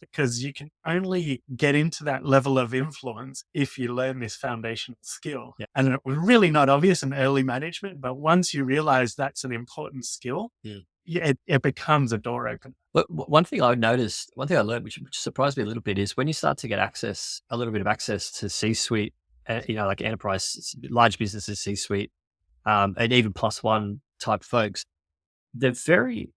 because you can only get into that level of influence if you learn this foundational skill. Yeah. And it was really not obvious in early management, but once you realize that's an important skill, Yeah. it becomes a door opener. But one thing I noticed, one thing I learned, which surprised me a little bit, is when you start to get access, a little bit of access to C-suite, like enterprise, large businesses, C-suite, and even plus one type folks, they're very,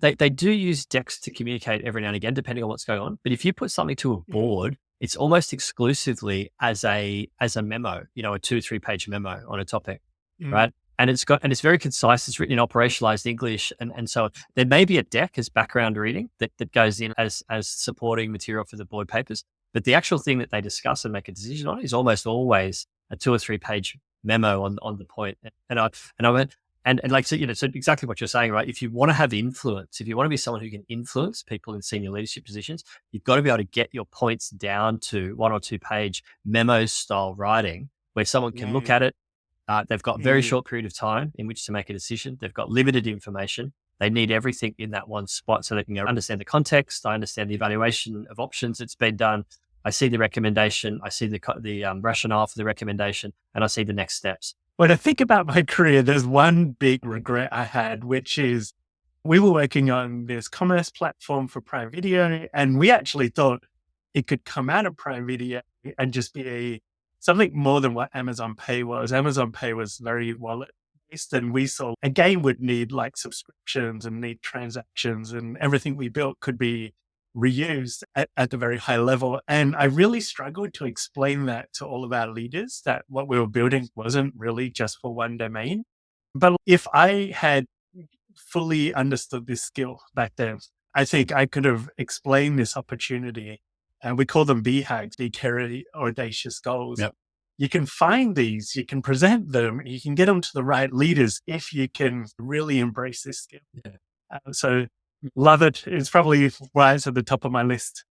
they do use decks to communicate every now and again, depending on what's going on. But if you put something to a board, it's almost exclusively as a memo, a 2 or 3 page memo on a topic, right? And it's very concise. It's written in operationalized English, and so there may be a deck as background reading that goes in as supporting material for the board papers. But the actual thing that they discuss and make a decision on is almost always a 2 or 3 page memo on the point. And I went, and like, so, so exactly what you're saying, right? If you want to have influence, if you want to be someone who can influence people in senior leadership positions, you've got to be able to get your points down to 1 or 2 page memo style writing where someone can look at it. They've got very short period of time in which to make a decision. They've got limited information. They need everything in that one spot so they can understand the context. I understand the evaluation of options that's been done. I see the recommendation. I see the rationale for the recommendation, and I see the next steps. When I think about my career, there's one big regret I had, which is we were working on this commerce platform for Prime Video, and we actually thought it could come out of Prime Video and just be something more than what Amazon Pay was. Amazon Pay was very wallet based, and we saw a game would need like subscriptions and need transactions, and everything we built could be reused at a very high level. And I really struggled to explain that to all of our leaders, that what we were building wasn't really just for one domain. But if I had fully understood this skill back then, I think I could have explained this opportunity. And we call them BHAGs, big, hairy, audacious goals. Yep. You can find these, you can present them, you can get them to the right leaders if you can really embrace this skill. Yeah. So love it. It's probably rise at the top of my list.